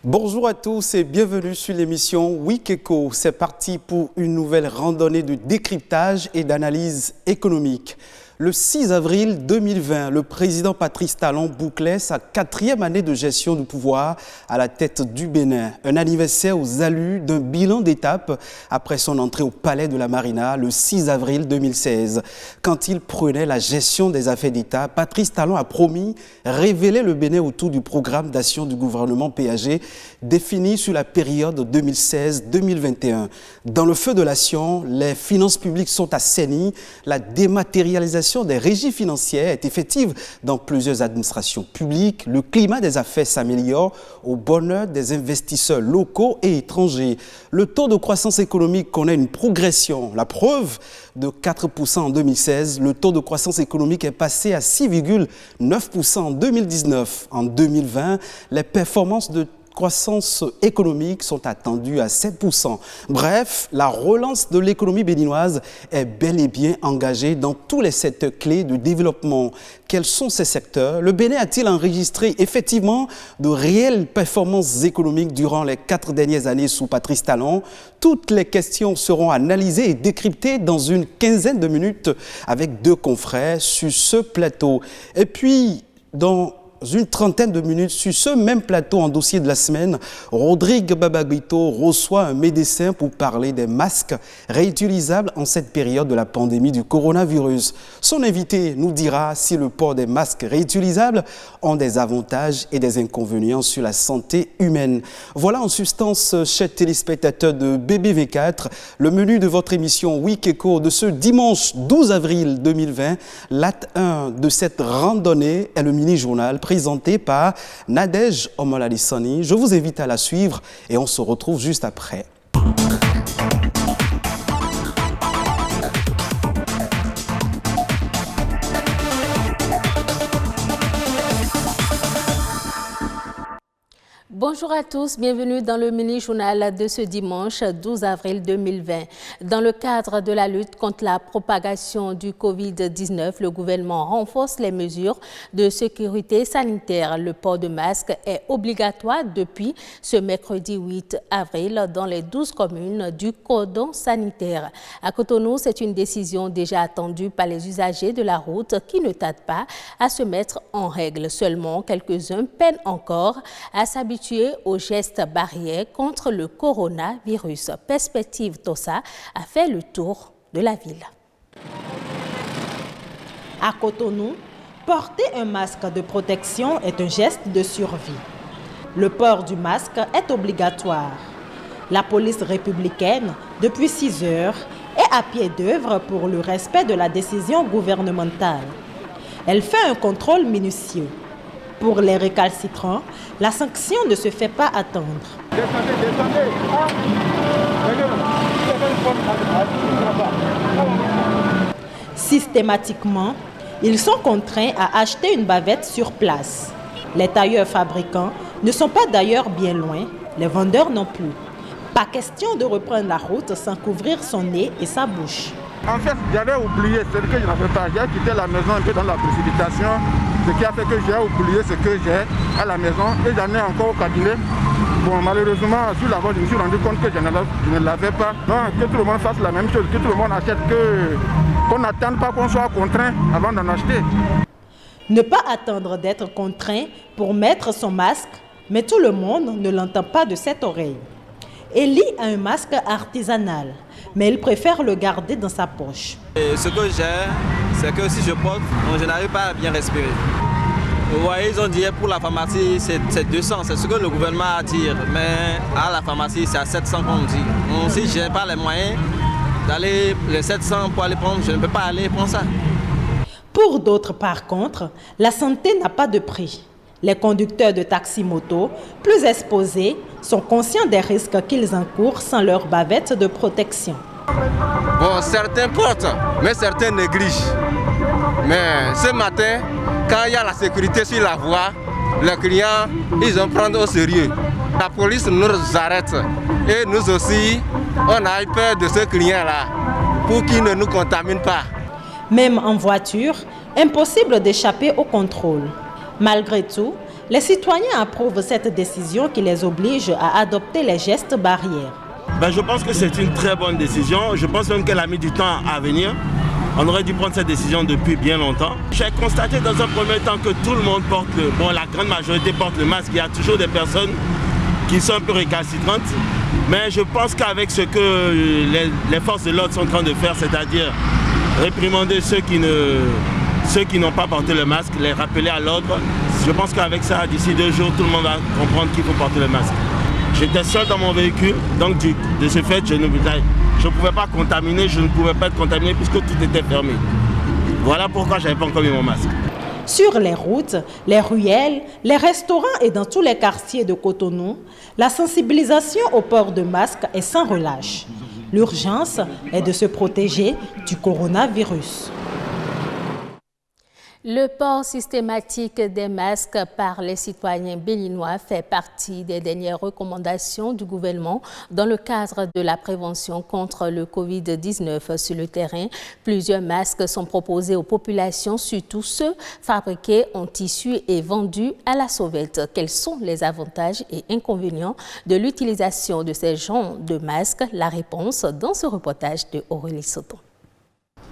Bonjour à tous et bienvenue sur l'émission Week Eco. C'est parti pour une nouvelle randonnée de décryptage et d'analyse économique. Le 6 avril 2020, le président Patrice Talon bouclait sa 4e année de gestion du pouvoir à la tête du Bénin. Un anniversaire aux allures d'un bilan d'étape après son entrée au palais de la Marina le 6 avril 2016. Quand il prenait la gestion des affaires d'État, Patrice Talon a promis révéler le Bénin autour du programme d'action du gouvernement PAG défini sur la période 2016-2021. Dans le feu de l'action, les finances publiques sont assainies, la dématérialisation des régies financières est effective dans plusieurs administrations publiques. Le climat des affaires s'améliore au bonheur des investisseurs locaux et étrangers. Le taux de croissance économique connaît une progression. La preuve, de 4% en 2016, le taux de croissance économique est passé à 6,9% en 2019. En 2020, les performances de croissance économique sont attendues à 7%. Bref, la relance de l'économie béninoise est bel et bien engagée dans tous les secteurs clés de développement. Quels sont ces secteurs? Le Bénin a-t-il enregistré effectivement de réelles performances économiques durant les 4 dernières années sous Patrice Talon? Toutes les questions seront analysées et décryptées dans une quinzaine de minutes avec 2 confrères sur ce plateau. Et puis, dans une trentaine de minutes, sur ce même plateau en dossier de la semaine, Rodrigue Babaguito reçoit un médecin pour parler des masques réutilisables en cette période de la pandémie du coronavirus. Son invité nous dira si le port des masques réutilisables ont des avantages et des inconvénients sur la santé humaine. Voilà en substance, chers téléspectateurs de BBV4, le menu de votre émission Week Eco de ce dimanche 12 avril 2020. L'acte 1 de cette randonnée est le mini-journal présenté par Nadège Omolalissani. Je vous invite à la suivre et on se retrouve juste après. Bonjour à tous, bienvenue dans le mini-journal de ce dimanche 12 avril 2020. Dans le cadre de la lutte contre la propagation du Covid-19, le gouvernement renforce les mesures de sécurité sanitaire. Le port de masque est obligatoire depuis ce mercredi 8 avril dans les 12 communes du cordon sanitaire. À Cotonou, c'est une décision déjà attendue par les usagers de la route qui ne tardent pas à se mettre en règle. Seulement, quelques-uns peinent encore à s'habituer aux gestes barrières contre le coronavirus. Perspective Tossa a fait le tour de la ville. À Cotonou, porter un masque de protection est un geste de survie. Le port du masque est obligatoire. La police républicaine, depuis 6 heures, est à pied d'œuvre pour le respect de la décision gouvernementale. Elle fait un contrôle minutieux. Pour les récalcitrants, la sanction ne se fait pas attendre. Systématiquement, ils sont contraints à acheter une bavette sur place. Les tailleurs fabricants ne sont pas d'ailleurs bien loin, les vendeurs non plus. Pas question de reprendre la route sans couvrir son nez et sa bouche. En fait, j'avais oublié ce que je n'avais pas. J'ai quitté la maison un peu dans la précipitation, ce qui a fait que j'ai oublié ce que j'ai à la maison et j'en ai encore au cabinet. Bon, malheureusement, sur la voie, je me suis rendu compte que je ne l'avais pas. Donc, que tout le monde fasse la même chose, que tout le monde achète, qu'on n'attende pas qu'on soit contraint avant d'en acheter. Ne pas attendre d'être contraint pour mettre son masque, mais tout le monde ne l'entend pas de cette oreille. Eli a un masque artisanal, mais il préfère le garder dans sa poche. Et ce que j'ai, c'est que si je porte, je n'arrive pas à bien respirer. Vous voyez, ils ont dit pour la pharmacie, c'est 200, c'est ce que le gouvernement attire. Mais à la pharmacie, c'est à 700 qu'on me dit. Donc, si je n'ai pas les moyens d'aller les 700 pour aller prendre, je ne peux pas aller prendre ça. Pour d'autres, par contre, la santé n'a pas de prix. Les conducteurs de taxi-moto, plus exposés, sont conscients des risques qu'ils encourent sans leur bavette de protection. Bon, certains portent, mais certains négligent. Mais ce matin, quand il y a la sécurité sur la voie, les clients, ils en prennent au sérieux. La police nous arrête et nous aussi, on a eu peur de ce client-là pour qu'il ne nous contamine pas. Même en voiture, impossible d'échapper au contrôle. Malgré tout, Les citoyens approuvent cette décision qui les oblige à adopter les gestes barrières. Je pense que c'est une très bonne décision. Je pense même qu'elle a mis du temps à venir. On aurait dû prendre cette décision depuis bien longtemps. J'ai constaté dans un premier temps que tout le monde porte la grande majorité porte le masque. Il y a toujours des personnes qui sont un peu récalcitrantes. Mais je pense qu'avec ce que les forces de l'ordre sont en train de faire, c'est-à-dire réprimander ceux qui n'ont pas porté le masque, les rappeler à l'ordre, je pense qu'avec ça, d'ici 2 jours, tout le monde va comprendre qu'il faut porter le masque. J'étais seul dans mon véhicule, donc de ce fait, je ne pouvais pas contaminer, je ne pouvais pas être contaminé puisque tout était fermé. Voilà pourquoi je n'avais pas encore mis mon masque. Sur les routes, les ruelles, les restaurants et dans tous les quartiers de Cotonou, la sensibilisation au port de masque est sans relâche. L'urgence est de se protéger du coronavirus. Le port systématique des masques par les citoyens béninois fait partie des dernières recommandations du gouvernement dans le cadre de la prévention contre le Covid-19 sur le terrain. Plusieurs masques sont proposés aux populations, surtout ceux fabriqués en tissu et vendus à la sauvette. Quels sont les avantages et inconvénients de l'utilisation de ces genres de masques? La réponse dans ce reportage de Aurélie Soton.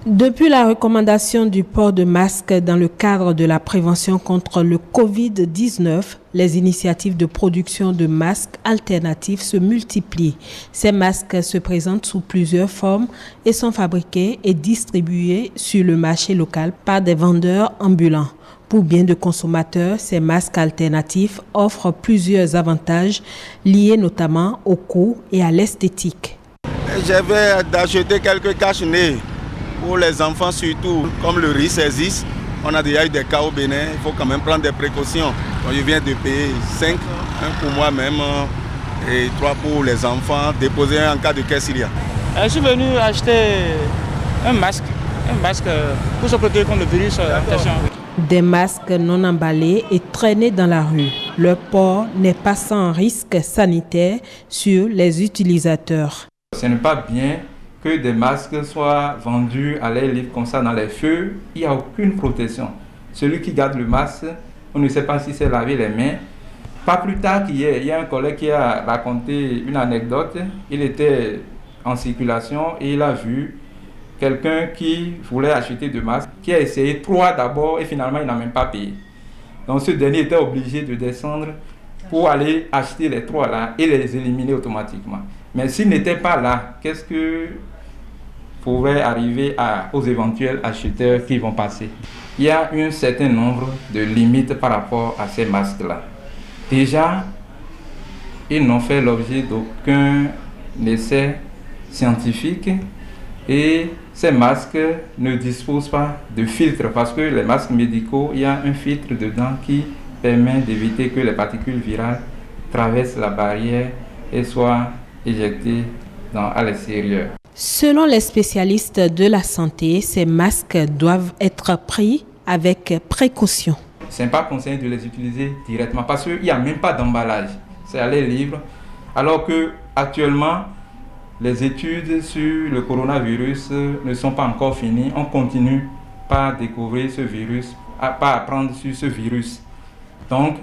Depuis la recommandation du port de masque dans le cadre de la prévention contre le Covid-19, les initiatives de production de masques alternatifs se multiplient. Ces masques se présentent sous plusieurs formes et sont fabriqués et distribués sur le marché local par des vendeurs ambulants. Pour bien de consommateurs, ces masques alternatifs offrent plusieurs avantages liés notamment au coût et à l'esthétique. J'avais d'acheter quelques cache-nez. Pour les enfants surtout, comme le riz existe, on a déjà eu des cas au Bénin, il faut quand même prendre des précautions. Donc, je viens de payer 5, 1 pour moi-même et 3 pour les enfants, déposer un en cas de caisse il y a. Je suis venu acheter un masque pour se protéger contre le virus. Des masques non emballés et traînés dans la rue. Leur port n'est pas sans risque sanitaire sur les utilisateurs. Ce n'est pas bien que des masques soient vendus à l'air libre comme ça dans les feux. Il n'y a aucune protection. Celui qui garde le masque, on ne sait pas si c'est lavé les mains. Pas plus tard qu'hier, il y a un collègue qui a raconté une anecdote. Il était en circulation et il a vu quelqu'un qui voulait acheter des masques, qui a essayé 3 d'abord et finalement il n'a même pas payé. Donc ce dernier était obligé de descendre pour aller acheter les 3 là et les éliminer automatiquement. Mais s'il n'était pas là, qu'est-ce que pourrait arriver aux éventuels acheteurs qui vont passer? Il y a un certain nombre de limites par rapport à ces masques-là. Déjà, ils n'ont fait l'objet d'aucun essai scientifique et ces masques ne disposent pas de filtre parce que les masques médicaux, il y a un filtre dedans qui permet d'éviter que les particules virales traversent la barrière et soient éjectées à l'extérieur. Selon les spécialistes de la santé, ces masques doivent être pris avec précaution. Ce n'est pas conseillé de les utiliser directement parce qu'il n'y a même pas d'emballage. C'est à l'air libre. Alors que actuellement, les études sur le coronavirus ne sont pas encore finies. On continue par découvrir ce virus, pas apprendre sur ce virus. Donc,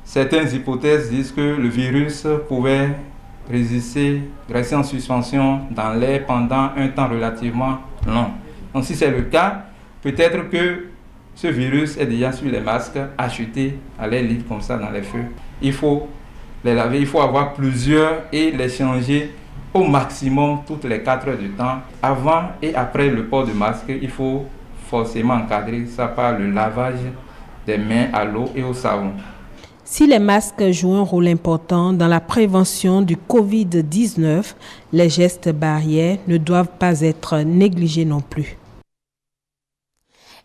certaines hypothèses disent que le virus pouvait rester en suspension dans l'air pendant un temps relativement long. Donc si c'est le cas, peut-être que ce virus est déjà sur les masques achetés à l'air libre comme ça dans les feux. Il faut les laver, il faut avoir plusieurs et les changer au maximum toutes les 4 heures de temps. Avant et après le port de masque, il faut forcément encadrer ça par le lavage des mains à l'eau et au savon. Si les masques jouent un rôle important dans la prévention du Covid-19, les gestes barrières ne doivent pas être négligés non plus.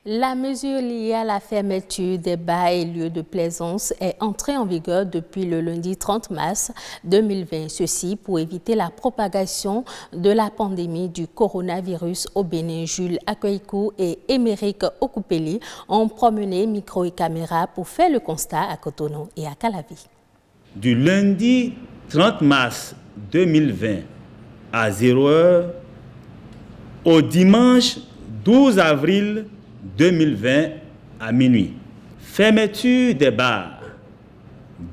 La mesure liée à la fermeture des bars et lieux de plaisance est entrée en vigueur depuis le lundi 30 mars 2020. Ceci pour éviter la propagation de la pandémie du coronavirus au Bénin. Jules Akoikou et Émeric Okupeli ont promené micro et caméra pour faire le constat à Cotonou et à Calavi. Du lundi 30 mars 2020 à 0h au dimanche 12 avril 2020 à minuit. Fermeture des bars,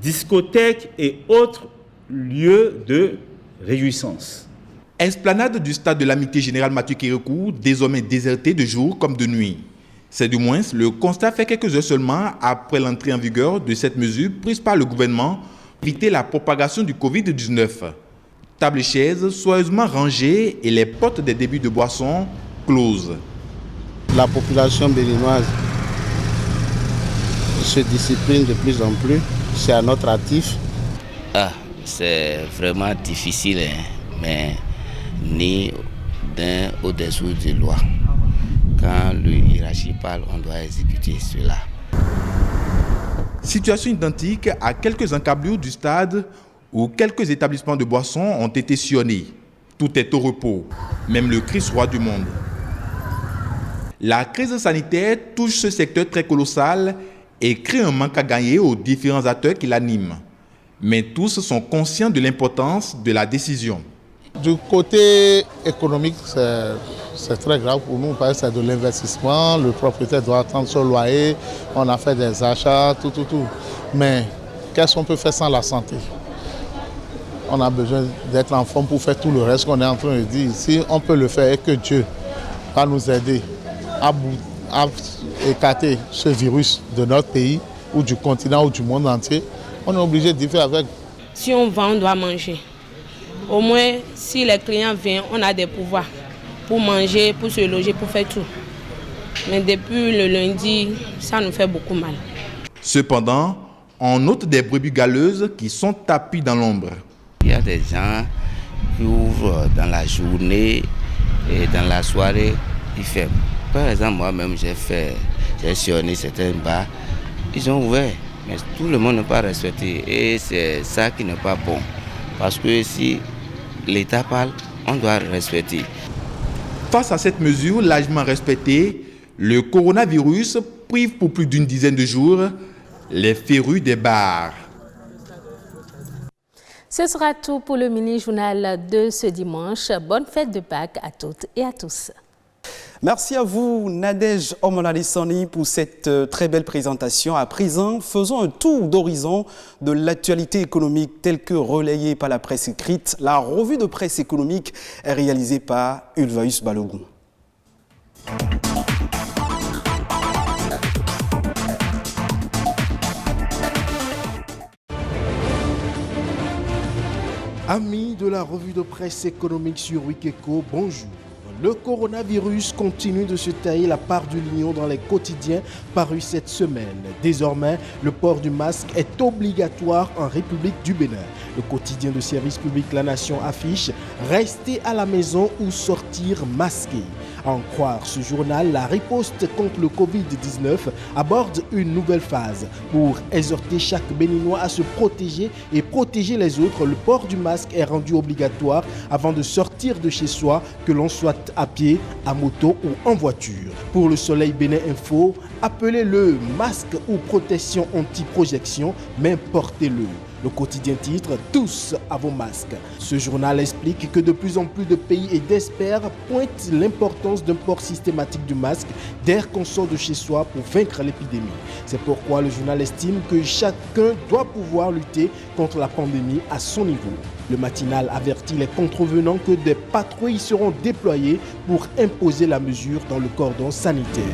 discothèques et autres lieux de réjouissance. Esplanade du stade de l'Amitié Générale Mathieu Kérékou, désormais déserté de jour comme de nuit. C'est du moins le constat fait quelques heures seulement après l'entrée en vigueur de cette mesure prise par le gouvernement pour éviter la propagation du Covid-19. Tables et chaises soigneusement rangées et les portes des débits de boissons closes. La population béninoise se discipline de plus en plus, c'est à notre actif. C'est vraiment difficile, mais ni d'un au-dessous des lois. Quand le hiérarchie parle, on doit exécuter cela. Situation identique à quelques encablures du stade où quelques établissements de boissons ont été sillonnés. Tout est au repos, même le Christ roi du monde. La crise sanitaire touche ce secteur très colossal et crée un manque à gagner aux différents acteurs qui l'animent. Mais tous sont conscients de l'importance de la décision. Du côté économique, c'est très grave pour nous parce que c'est de l'investissement. Le propriétaire doit attendre son loyer, on a fait des achats, tout. Mais qu'est-ce qu'on peut faire sans la santé? On a besoin d'être en forme pour faire tout le reste qu'on est en train de dire. Si on peut le faire et que Dieu va nous aider à écarter ce virus de notre pays ou du continent ou du monde entier, on est obligé d'y faire avec. Si on vend, on doit manger. Au moins, si les clients viennent, on a des pouvoirs pour manger, pour se loger, pour faire tout. Mais depuis le lundi, ça nous fait beaucoup mal. Cependant, on note des brebis galeuses qui sont tapies dans l'ombre. Il y a des gens qui ouvrent dans la journée et dans la soirée, ils ferment. Par exemple, moi-même, j'ai sillonné certains bars, ils ont ouvert, mais tout le monde n'a pas respecté. Et c'est ça qui n'est pas bon. Parce que si l'État parle, on doit respecter. Face à cette mesure largement respectée, le coronavirus prive pour plus d'une dizaine de jours les férus des bars. Ce sera tout pour le mini-journal de ce dimanche. Bonne fête de Pâques à toutes et à tous. Merci à vous, Nadège Omoladissani, pour cette très belle présentation. À présent, faisons un tour d'horizon de l'actualité économique telle que relayée par la presse écrite. La revue de presse économique est réalisée par Ulvaeus Balogun. Amis de la revue de presse économique sur Wikeko, bonjour. Le coronavirus continue de se tailler la part du lion dans les quotidiens parus cette semaine. Désormais, le port du masque est obligatoire en République du Bénin. Le quotidien de service public La Nation affiche « Rester à la maison ou sortir masqué ». À en croire ce journal, la riposte contre le Covid-19 aborde une nouvelle phase. Pour exhorter chaque Béninois à se protéger et protéger les autres, le port du masque est rendu obligatoire avant de sortir de chez soi, que l'on soit à pied, à moto ou en voiture. Pour le Soleil Bénin Info, appelez-le masque ou protection anti-projection, mais portez-le. Le quotidien titre « Tous à vos masques ». Ce journal explique que de plus en plus de pays et d'experts pointent l'importance d'un port systématique du masque dès qu'on sort de chez soi pour vaincre l'épidémie. C'est pourquoi le journal estime que chacun doit pouvoir lutter contre la pandémie à son niveau. Le matinal avertit les contrevenants que des patrouilles seront déployées pour imposer la mesure dans le cordon sanitaire.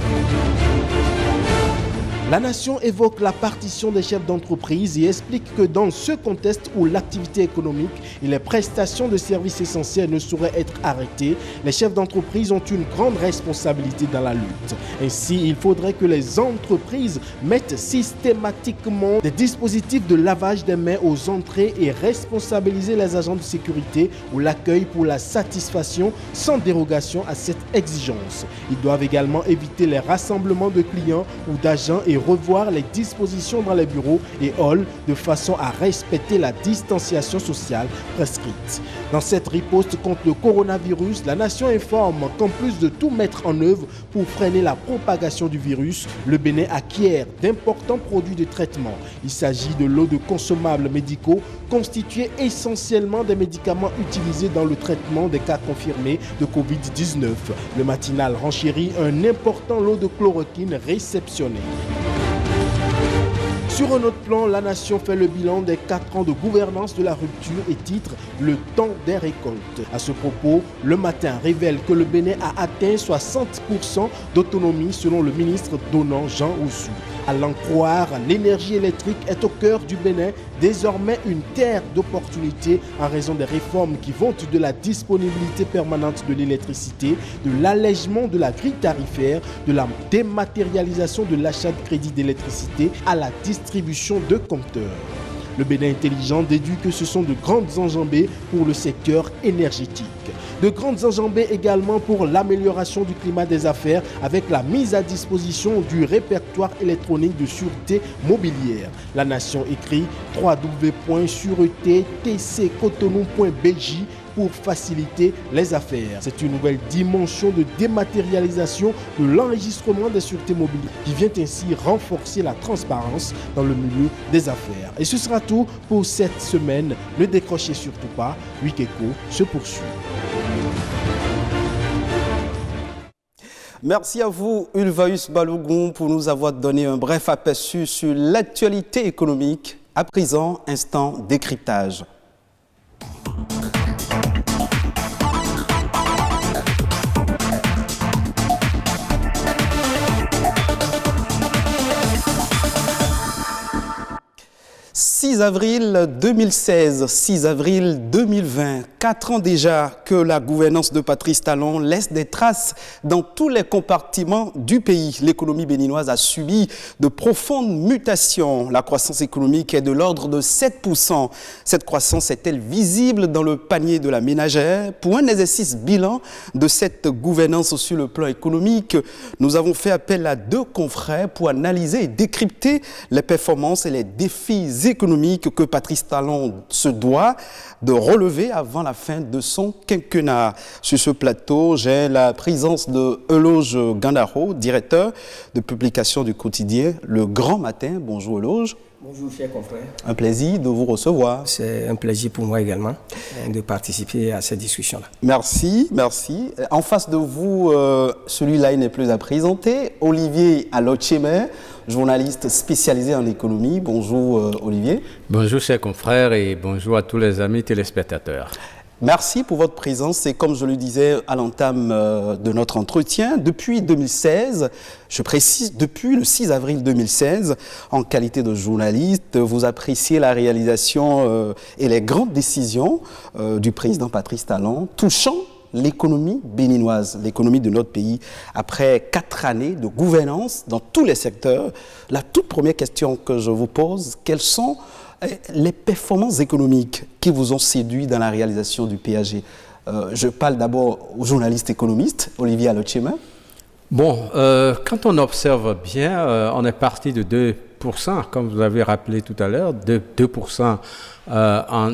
La Nation évoque la partition des chefs d'entreprise et explique que dans ce contexte où l'activité économique et les prestations de services essentiels ne sauraient être arrêtées, les chefs d'entreprise ont une grande responsabilité dans la lutte. Ainsi, il faudrait que les entreprises mettent systématiquement des dispositifs de lavage des mains aux entrées et responsabiliser les agents de sécurité ou l'accueil pour la satisfaction sans dérogation à cette exigence. Ils doivent également éviter les rassemblements de clients ou d'agents et revoir les dispositions dans les bureaux et halls de façon à respecter la distanciation sociale prescrite. Dans cette riposte contre le coronavirus, la Nation informe qu'en plus de tout mettre en œuvre pour freiner la propagation du virus, le Bénin acquiert d'importants produits de traitement. Il s'agit de lots de consommables médicaux constitués essentiellement des médicaments utilisés dans le traitement des cas confirmés de Covid-19. Le matinal renchérit un important lot de chloroquine réceptionné. Sur un autre plan, la nation fait le bilan des 4 ans de gouvernance de la rupture et titre le temps des récoltes. À ce propos, Le Matin révèle que le Bénin a atteint 60% d'autonomie selon le ministre donnant Jean Oussou. À l'en croire, l'énergie électrique est au cœur du Bénin, désormais une terre d'opportunités en raison des réformes qui vont de la disponibilité permanente de l'électricité, de l'allègement de la grille tarifaire, de la dématérialisation de l'achat de crédit d'électricité à la distribution de compteurs. Le Bénin intelligent déduit que ce sont de grandes enjambées pour le secteur énergétique. De grandes enjambées également pour l'amélioration du climat des affaires avec la mise à disposition du répertoire électronique de sûreté mobilière. La Nation écrit www.sureté.tccotonou.bj pour faciliter les affaires. C'est une nouvelle dimension de dématérialisation de l'enregistrement des sûretés mobilières qui vient ainsi renforcer la transparence dans le milieu des affaires. Et ce sera tout pour cette semaine. Ne décrochez surtout pas. Week Echo se poursuit. Merci à vous, Ulvaeus Balogun, pour nous avoir donné un bref aperçu sur l'actualité économique. À présent, instant décryptage. « 6 avril 2016, 6 avril 2020, 4 ans déjà que la gouvernance de Patrice Talon laisse des traces dans tous les compartiments du pays. L'économie béninoise a subi de profondes mutations. La croissance économique est de l'ordre de 7%. Cette croissance est-elle visible dans le panier de la ménagère? Pour un exercice bilan de cette gouvernance sur le plan économique, nous avons fait appel à 2 confrères pour analyser et décrypter les performances et les défis économique que Patrice Talon se doit de relever avant la fin de son quinquennat. Sur ce plateau, j'ai la présence de Euloge Gandaro, directeur de publication du quotidien Le Grand Matin. Bonjour Euloge. Bonjour chers confrères. Un plaisir de vous recevoir. C'est un plaisir pour moi également de participer à cette discussion-là. Merci, merci. En face de vous, celui-là, il n'est plus à présenter. Olivier Alochemer, journaliste spécialisé en économie. Bonjour Olivier. Bonjour chers confrères et bonjour à tous les amis téléspectateurs. Merci pour votre présence et comme je le disais à l'entame de notre entretien, depuis 2016, je précise depuis le 6 avril 2016, en qualité de journaliste, vous appréciez la réalisation et les grandes décisions du président Patrice Talon touchant l'économie béninoise, l'économie de notre pays, après 4 années de gouvernance dans tous les secteurs. La toute première question que je vous pose, quelles sont les performances économiques qui vous ont séduit dans la réalisation du PAG? Je parle d'abord au journaliste économiste, Olivier Alochemer. Bon, quand on observe bien, on est parti de 2%, comme vous l'avez rappelé tout à l'heure, de 2% en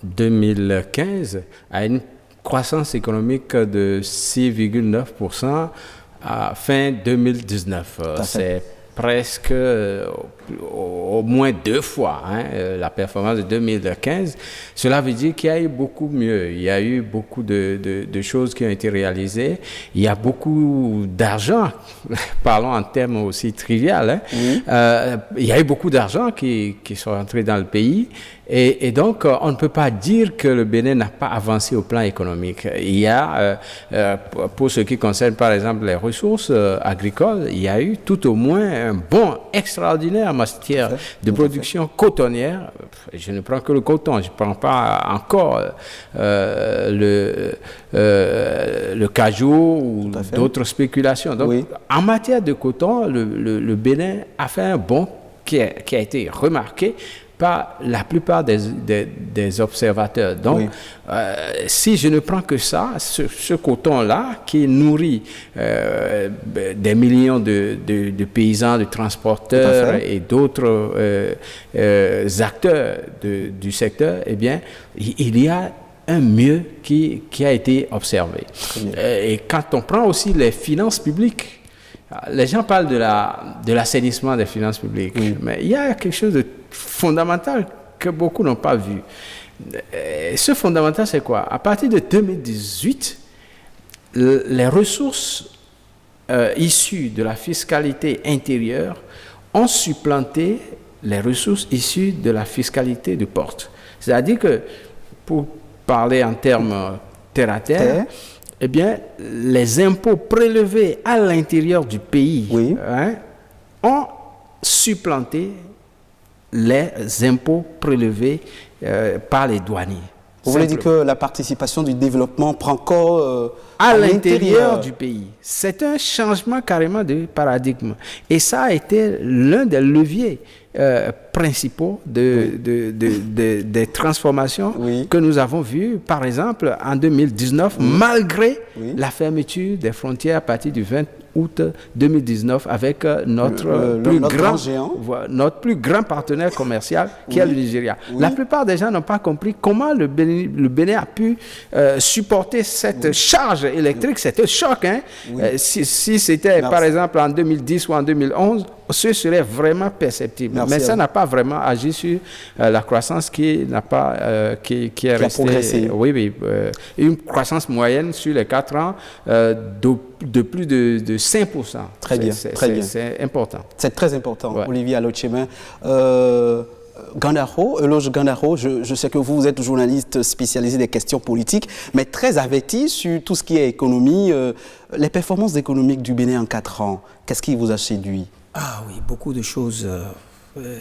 2015 à une croissance économique de 6,9% à fin 2019. C'est presque au moins 2 fois la performance de 2015. Cela veut dire qu'il y a eu beaucoup mieux. Il y a eu beaucoup de choses qui ont été réalisées. Il y a beaucoup d'argent, parlons en termes aussi trivial. Il y a eu beaucoup d'argent qui sont rentrés dans le pays. Et donc, on ne peut pas dire que le Bénin n'a pas avancé au plan économique. Il y a, pour ce qui concerne par exemple les ressources agricoles, il y a eu tout au moins un bond extraordinaire en matière de production cotonnière. Je ne prends que le coton, je ne prends pas encore le cajou ou d'autres spéculations. Donc, en matière de coton, le Bénin a fait un bond qui a été remarqué par la plupart des observateurs. Donc, si je ne prends que ça, ce coton-là, qui nourrit des millions de paysans, de transporteurs et d'autres acteurs du secteur, eh bien, il y a un mieux qui a été observé. Et quand on prend aussi les finances publiques, les gens parlent de l'assainissement des finances publiques, mais il y a quelque chose de fondamental que beaucoup n'ont pas vu. Ce fondamental, c'est quoi? À partir de 2018, les ressources issues de la fiscalité intérieure ont supplanté les ressources issues de la fiscalité du port. C'est-à-dire que, pour parler en termes terre à terre, eh bien, les impôts prélevés à l'intérieur du pays ont supplanté les impôts prélevés par les douaniers. Vous voulez dire que la participation du développement prend corps à l'intérieur du pays. C'est un changement carrément de paradigme. Et ça a été l'un des leviers principaux des transformations que nous avons vues, par exemple, en 2019, malgré la fermeture des frontières à partir du 20 août 2019 avec notre plus grand partenaire commercial qui est le Nigeria. La plupart des gens n'ont pas compris comment le Bénin a pu supporter cette charge électrique, c'était choc. Si c'était par exemple en 2010 ou en 2011, ce serait vraiment perceptible. Mais ça n'a pas vraiment agi sur la croissance qui n'a pas qui est restée. Une croissance moyenne sur les 4 ans de plus de 5%. Très bien. C'est important. C'est très important, Olivier Alochemin. Eloge Gandaro, je sais que vous êtes journaliste spécialisé des questions politiques, mais très averti sur tout ce qui est économie. Les performances économiques du Bénin en 4 ans, qu'est-ce qui vous a séduit? Ah oui, beaucoup de choses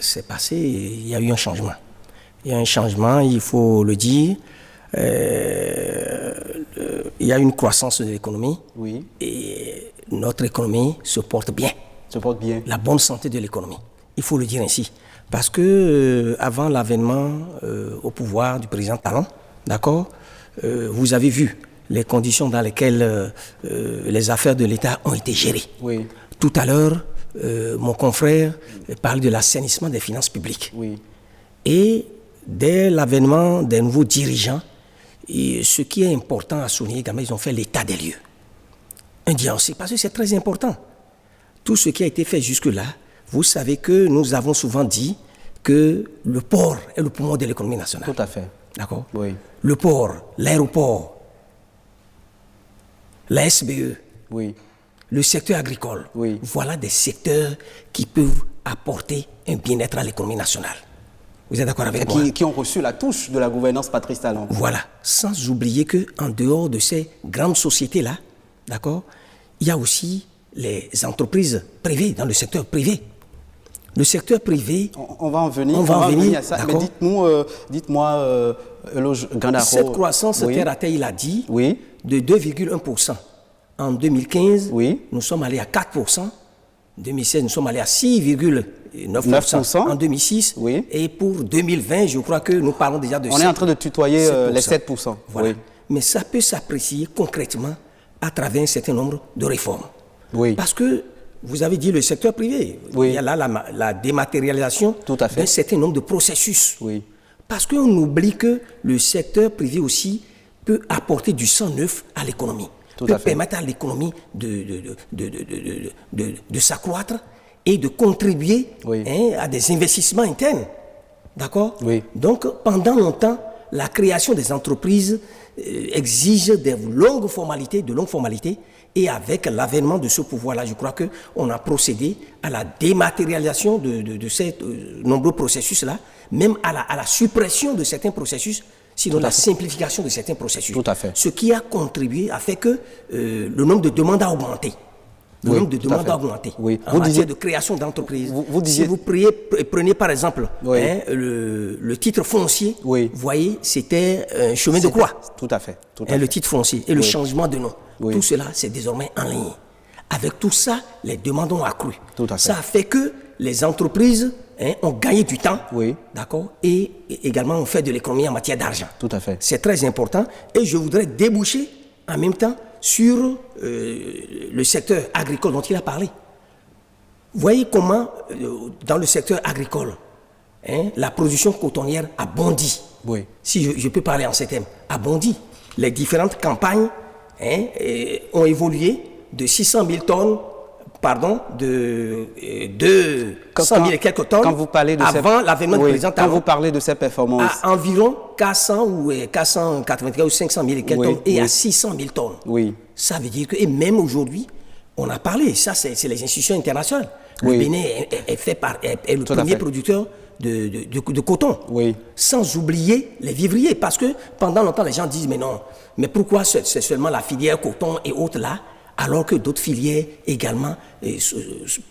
s'est passé. Il y a eu un changement. Il y a un changement, il faut le dire. Il y a une croissance de l'économie. Oui. Et notre économie se porte bien. Se porte bien. La bonne santé de l'économie. Il faut le dire ainsi. Parce que avant l'avènement au pouvoir du président Talon, d'accord, vous avez vu les conditions dans lesquelles les affaires de l'État ont été gérées. Oui. Tout à l'heure, mon confrère parle de l'assainissement des finances publiques. Oui. Et dès l'avènement des nouveaux dirigeants, ce qui est important à souligner également, ils ont fait l'état des lieux. Un diagnostic, parce que c'est très important. Tout ce qui a été fait jusque-là, vous savez que nous avons souvent dit que le port est le poumon de l'économie nationale. Tout à fait. D'accord? Oui. Le port, l'aéroport, la SBE, le secteur agricole, voilà des secteurs qui peuvent apporter un bien-être à l'économie nationale. Vous êtes d'accord avec moi? Qui ont reçu la touche de la gouvernance Patrice Talon. Voilà. Sans oublier qu'en dehors de ces grandes sociétés-là, d'accord, il y a aussi les entreprises privées, dans le secteur privé. Le secteur privé... On va en venir. On va en venir à ça. Mais dites-moi, Eloge Gandaro... Cette croissance terre à terre, il a dit, de 2,1%. En 2015, nous sommes allés à 4%. En 2016, nous sommes allés à 6,9%. En 2006. Et pour 2020, je crois que nous parlons déjà de 7%. On est en train de tutoyer les 7%. Voilà. Mais ça peut s'apprécier concrètement à travers un certain nombre de réformes. Parce que vous avez dit le secteur privé. Il y a là la dématérialisation d'un certain nombre de processus. Parce qu'on oublie que le secteur privé aussi peut apporter du sang neuf à l'économie. Peut permettre à l'économie de s'accroître et de contribuer à des investissements internes. D'accord? Donc, pendant longtemps, la création des entreprises exige de longues formalités, et avec l'avènement de ce pouvoir-là, je crois qu'on a procédé à la dématérialisation de ces nombreux processus-là, même à la suppression de certains processus, sinon la simplification de certains processus. Tout à fait. Ce qui a contribué à faire que le nombre de demandes a augmenté. Le nombre de demandes a augmenté. En matière de création d'entreprises. Si vous prenez par exemple le titre foncier, vous voyez, c'était un chemin de croix. Tout à fait. Le titre foncier et le changement de nom. Tout cela, c'est désormais en ligne. Avec tout ça, les demandes ont accru. Ça a fait que les entreprises ont gagné du temps, d'accord, et également ont fait de l'économie en matière d'argent. Tout à fait. C'est très important. Et je voudrais déboucher en même temps sur le secteur agricole dont il a parlé. Voyez comment, dans le secteur agricole, la production cotonnière a bondi. Si je peux parler en ces termes, a bondi. Les différentes campagnes ont évolué de 600 000 tonnes, de 200 000 et quelques tonnes quand vous parlez de avant l'avènement du président Talon. Quand vous parlez de ces performances. À environ 400 ou 480 ou 500 000 et quelques tonnes et à 600 000 tonnes. Ça veut dire que, et même aujourd'hui, on a parlé, ça c'est les institutions internationales, Le Bénin est le premier producteur de coton. Sans oublier les vivriers. Parce que pendant longtemps, les gens disent, mais non, mais pourquoi c'est seulement la filière coton et autres là, alors que d'autres filières également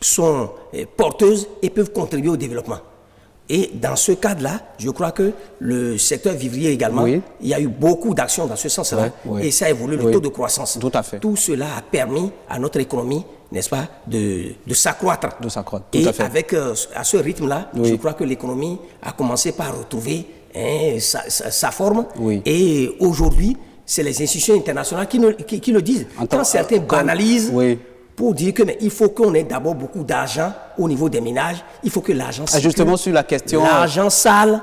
sont porteuses et peuvent contribuer au développement. Et dans ce cadre-là, je crois que le secteur vivrier également, il y a eu beaucoup d'actions dans ce sens-là, et ça a évolué le taux de croissance. Tout à fait. Tout cela a permis à notre économie, n'est-ce pas, de s'accroître. Et à fait. Avec, à ce rythme-là, je crois que l'économie a commencé par retrouver sa forme. Et aujourd'hui, c'est les institutions internationales qui le disent. Quand certains banalisent, pour dire que mais il faut qu'on ait d'abord beaucoup d'argent au niveau des ménages, il faut que l'argent circule. Justement sur la question... L'argent sale,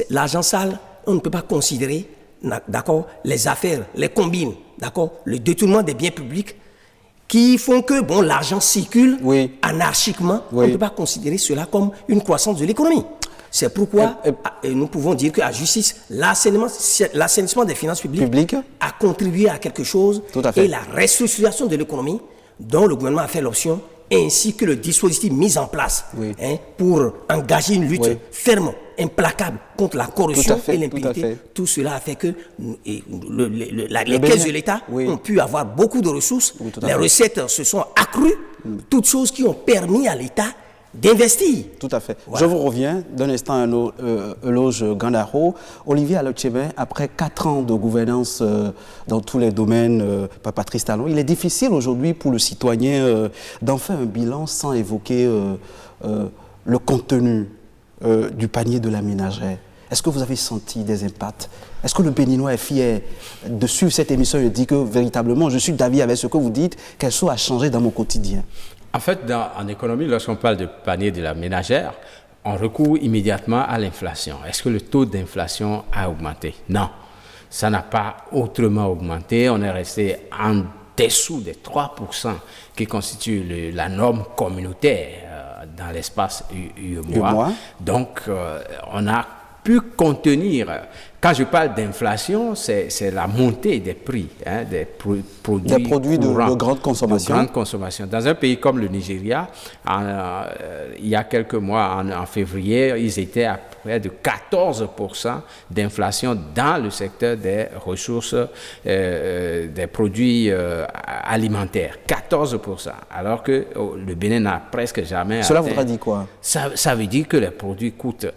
l'argent sale, on ne peut pas considérer, d'accord, les affaires, les combines, d'accord, le détournement des biens publics qui font que bon, l'argent circule anarchiquement. On ne peut pas considérer cela comme une croissance de l'économie. C'est pourquoi nous pouvons dire qu'à justice, l'assainissement des finances publiques a contribué à quelque chose. Et la restructuration de l'économie dont le gouvernement a fait l'option, ainsi que le dispositif mis en place pour engager une lutte ferme, implacable contre la corruption et l'impunité. Tout cela a fait que les caisses de l'État ont pu avoir beaucoup de ressources, les recettes se sont accrues, toutes choses qui ont permis à l'État d'investir. Tout à fait. Voilà. Je vous reviens d'un instant à Euloge Gandaro. Olivier Alochebe, après 4 ans de gouvernance dans tous les domaines, Patrice Talon, il est difficile aujourd'hui pour le citoyen d'en faire un bilan sans évoquer le contenu du panier de la ménagère. Est-ce que vous avez senti des impacts? Est-ce que le Béninois est fier de suivre cette émission et de dire que véritablement, je suis d'avis avec ce que vous dites, quelque chose a changé dans mon quotidien? En fait, en économie, lorsqu'on parle de panier de la ménagère, on recourt immédiatement à l'inflation. Est-ce que le taux d'inflation a augmenté? Non, ça n'a pas autrement augmenté. On est resté en dessous des 3% qui constituent la norme communautaire dans l'espace UEMOA. Donc, on a pu contenir. Quand je parle d'inflation, c'est la montée des prix des produits de grande consommation. Dans un pays comme le Nigeria, il y a quelques mois, en février, ils étaient à près de 14% d'inflation dans le secteur des ressources, des produits alimentaires. 14%. Alors que le Bénin n'a presque jamais Cela voudra dire quoi? Ça veut dire que les produits coûtent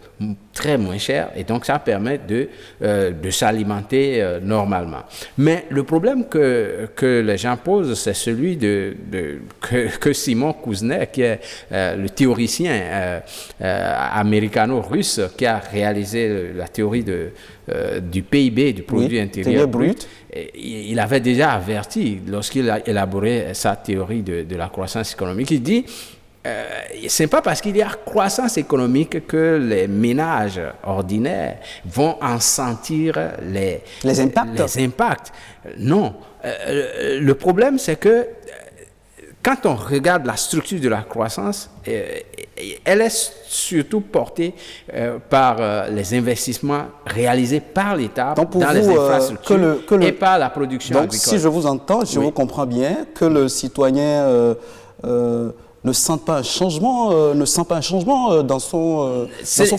très moins cher et donc ça permet de s'alimenter normalement. Mais le problème que les gens posent, c'est celui que Simon Kouznet, qui est le théoricien américano-russe, qui a réalisé la théorie du PIB, du produit intérieur brut. Il avait déjà averti, lorsqu'il a élaboré sa théorie de la croissance économique, il dit ce n'est pas parce qu'il y a croissance économique que les ménages ordinaires vont en sentir les impacts. Non. Le problème, c'est que quand on regarde la structure de la croissance, elle est surtout portée par les investissements réalisés par l'État dans les infrastructures et par la production agricole. Si je vous entends, je vous comprends bien que le citoyen ne sent pas un changement, dans son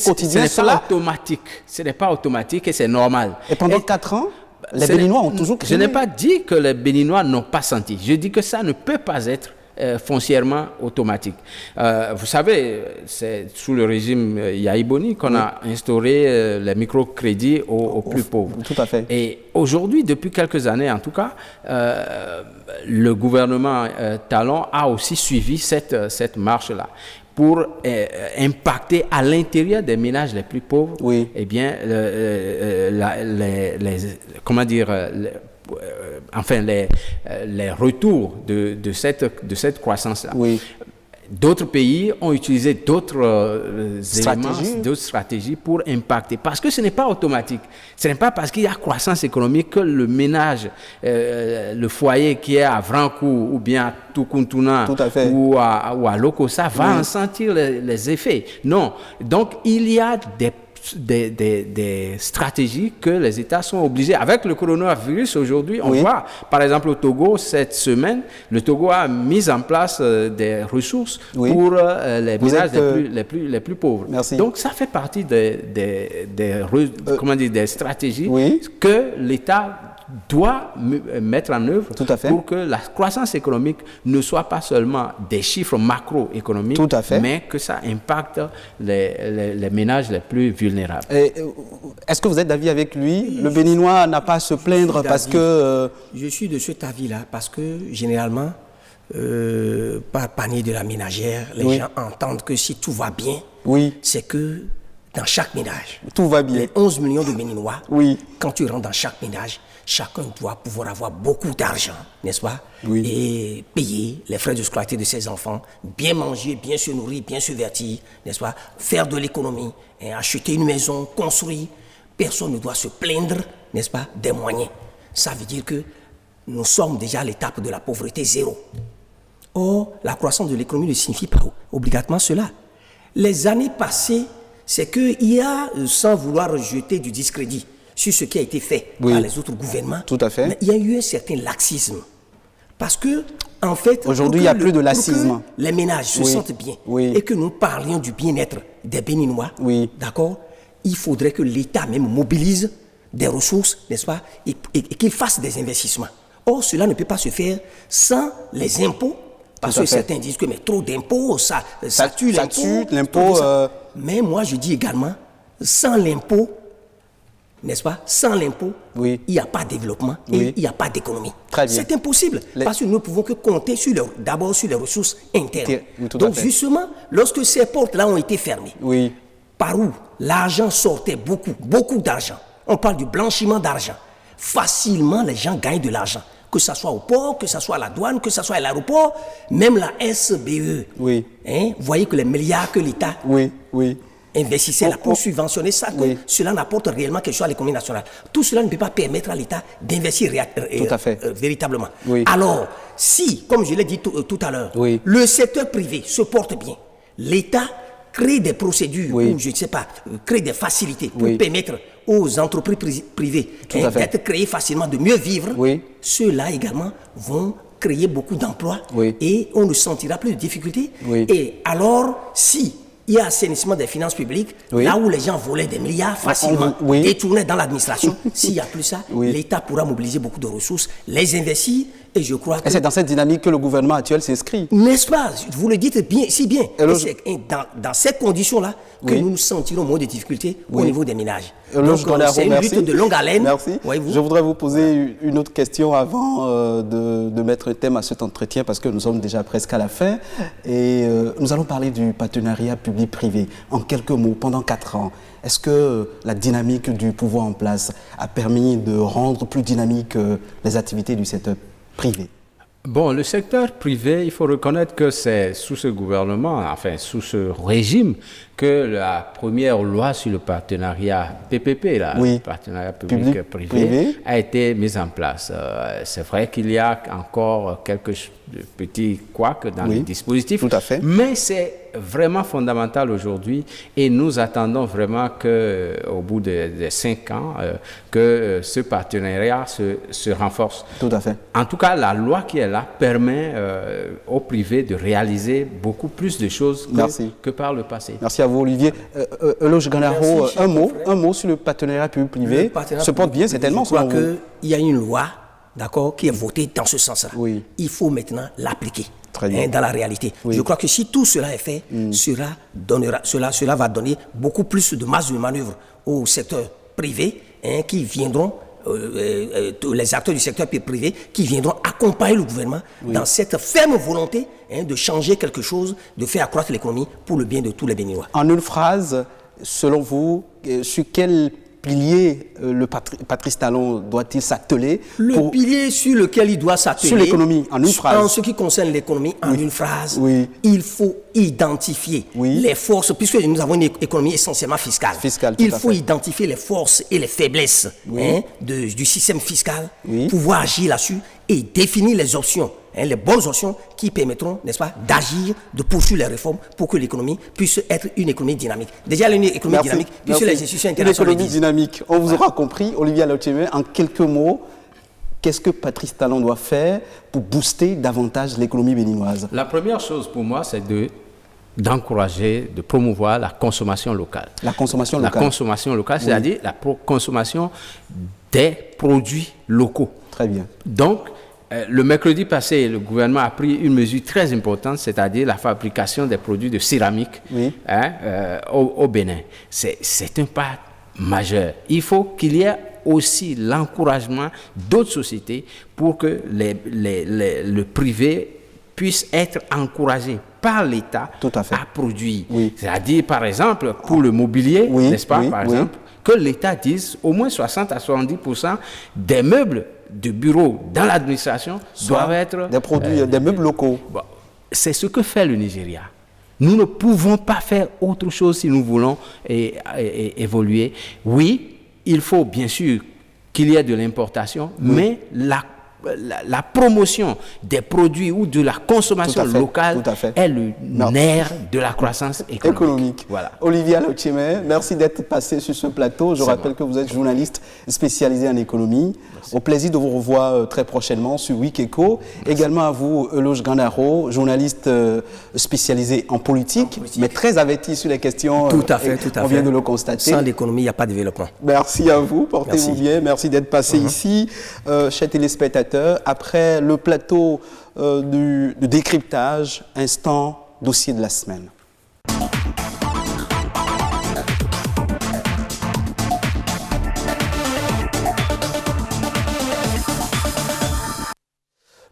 quotidien. Ce n'est pas automatique et c'est normal. Et pendant 4 ans, les Béninois ont toujours créé. Je n'ai pas dit que les Béninois n'ont pas senti. Je dis que ça ne peut pas être foncièrement automatique. Vous savez, c'est sous le régime Yahi Boni qu'on a instauré les microcrédits aux plus pauvres. Tout à fait. Et aujourd'hui, depuis quelques années en tout cas, le gouvernement Talon a aussi suivi cette marche-là pour impacter à l'intérieur des ménages les plus pauvres, eh bien, les retours de cette croissance-là. D'autres pays ont utilisé d'autres éléments, d'autres stratégies pour impacter. Parce que ce n'est pas automatique. Ce n'est pas parce qu'il y a croissance économique que le ménage, le foyer qui est à Vrankou ou bien à Tukuntuna ou à Lokossa va en sentir les effets. Non. Donc, il y a des des stratégies que les États sont obligés. Avec le coronavirus, aujourd'hui, on voit, par exemple, au Togo, cette semaine, le Togo a mis en place des ressources pour les ménages les plus pauvres. Merci. Donc, ça fait partie des stratégies que l'État doit mettre en œuvre pour que la croissance économique ne soit pas seulement des chiffres macroéconomiques, mais que ça impacte les ménages les plus vulnérables. Est-ce que vous êtes d'avis avec lui? Le Béninois n'a pas à se plaindre parce que... Je suis de cet avis-là parce que généralement, par panier de la ménagère, les gens entendent que si tout va bien, c'est que dans chaque ménage, tout va bien. Les 11 millions de Béninois, quand tu rentres dans chaque ménage, chacun doit pouvoir avoir beaucoup d'argent, n'est-ce pas? Et payer les frais de scolarité de ses enfants, bien manger, bien se nourrir, bien se vertir, n'est-ce pas? Faire de l'économie, acheter une maison, construire. Personne ne doit se plaindre, n'est-ce pas, des moyens. Ça veut dire que nous sommes déjà à l'étape de la pauvreté zéro. Or, la croissance de l'économie ne signifie pas obligatoirement cela. Les années passées, c'est qu'il y a, sans vouloir jeter du discrédit sur ce qui a été fait par les autres gouvernements, mais il y a eu un certain laxisme. Parce que, en fait, aujourd'hui, il n'y a plus de laxisme. Pour que les ménages se sentent bien et que nous parlions du bien-être des Béninois, d'accord, il faudrait que l'État même mobilise des ressources, n'est-ce pas, et qu'il fasse des investissements. Or, cela ne peut pas se faire sans les impôts. Parce que certains disent que mais trop d'impôts, ça tue l'impôt. Mais moi, je dis également, sans l'impôt, n'est-ce pas? Sans l'impôt, il n'y a pas de développement et il n'y a pas d'économie. C'est impossible parce que nous ne pouvons que compter d'abord sur les ressources internes. Donc justement, lorsque ces portes-là ont été fermées, par où l'argent sortait beaucoup d'argent, on parle du blanchiment d'argent, facilement les gens gagnent de l'argent. Que ce soit au port, que ce soit à la douane, que ce soit à l'aéroport, même la SBE. Vous voyez que les milliards que l'État investissait là pour subventionner ça, cela n'apporte réellement quelque chose à l'économie nationale. Tout cela ne peut pas permettre à l'État d'investir véritablement. Alors, si, comme je l'ai dit tout à l'heure, le secteur privé se porte bien, l'État crée des procédures, ou je ne sais pas, crée des facilités pour permettre aux entreprises privées d'être créées facilement, de mieux vivre, ceux-là également vont créer beaucoup d'emplois et on ne sentira plus de difficultés. Et alors, si il y a assainissement des finances publiques, là où les gens volaient des milliards facilement, détournaient dans l'administration, s'il n'y a plus ça, l'État pourra mobiliser beaucoup de ressources, les investir, et je crois que... Et c'est dans cette dynamique que le gouvernement actuel s'inscrit. N'est-ce pas? Vous le dites bien, si bien. C'est dans ces conditions-là que nous nous sentirons moins de difficultés au niveau des ménages. Donc, c'est une lutte de longue haleine. Merci. Je voudrais vous poser une autre question avant de mettre un thème à cet entretien parce que nous sommes déjà presque à la fin. Et nous allons parler du partenariat public-privé. En quelques mots, pendant 4 ans, est-ce que la dynamique du pouvoir en place a permis de rendre plus dynamiques les activités du secteur privé? Bon, le secteur privé, il faut reconnaître que c'est sous ce gouvernement, enfin sous ce régime, que la première loi sur le partenariat PPP, le partenariat public-privé, a été mise en place. C'est vrai qu'il y a encore quelques petits couacs dans le dispositif, mais c'est vraiment fondamental aujourd'hui et nous attendons vraiment qu'au bout de 5 ans, que ce partenariat se renforce. Tout à fait. En tout cas, la loi qui est là permet au privé de réaliser beaucoup plus de choses que par le passé. Merci à vous, Olivier. Eloge Ganaro, un mot sur le partenariat public-privé. Se porte bien, c'est tellement... Je crois qu'il y a une loi, d'accord, qui est votée dans ce sens-là. Il faut maintenant l'appliquer dans la réalité. Je crois que si tout cela est fait, cela va donner beaucoup plus de masse de manœuvre au secteur privé qui viendront, les acteurs du secteur privé qui viendront accompagner le gouvernement dans cette ferme volonté de changer quelque chose, de faire accroître l'économie pour le bien de tous les Béninois. En une phrase, selon vous, sur quel pilier le Patrice Talon doit-il s'atteler? Le pilier sur lequel il doit s'atteler. Sur l'économie, en une phrase. En ce qui concerne l'économie, en une phrase, il faut identifier les forces, puisque nous avons une économie essentiellement fiscale. Il faut identifier les forces et les faiblesses du système fiscal, pouvoir agir là-dessus et définir les options les bonnes options qui permettront, n'est-ce pas, d'agir, de poursuivre les réformes pour que l'économie puisse être une économie dynamique. Déjà, une économie dynamique, puisque les institutions internationales. Une économie dynamique, on vous aura compris. Olivier Alotieme, en quelques mots, qu'est-ce que Patrice Talon doit faire pour booster davantage l'économie béninoise? La première chose pour moi, c'est d'encourager, de promouvoir la consommation locale. La consommation locale. La consommation locale, c'est-à-dire la consommation des produits locaux. Très bien. Donc, le mercredi passé, le gouvernement a pris une mesure très importante, c'est-à-dire la fabrication des produits de céramique au Bénin. C'est un pas majeur. Il faut qu'il y ait aussi l'encouragement d'autres sociétés pour que le privé puisse être encouragé par l'État à produire. C'est-à-dire, par exemple, pour le mobilier, n'est-ce pas, par exemple, que l'État dise au moins 60 à 70% des meubles de bureau dans l'administration doivent être des produits, des meubles locaux. Bon, c'est ce que fait le Nigeria. Nous ne pouvons pas faire autre chose si nous voulons évoluer. Oui, il faut bien sûr qu'il y ait de l'importation, mais la promotion des produits ou de la consommation locale est le nerf de la croissance économique. Voilà. Olivier Alotieme, merci d'être passé sur ce plateau. Je rappelle que vous êtes journaliste spécialisé en économie. Merci. Au plaisir de vous revoir très prochainement sur Week-Eco. Également à vous, Eloge Gandaro, journaliste spécialisé en politique, mais très averti sur les questions. Tout à fait. On vient de le constater. Sans l'économie, il n'y a pas de développement. Merci à vous. Portez-vous bien. Merci d'être passé ici. Chers téléspectateurs, après le plateau du décryptage, instant dossier de la semaine.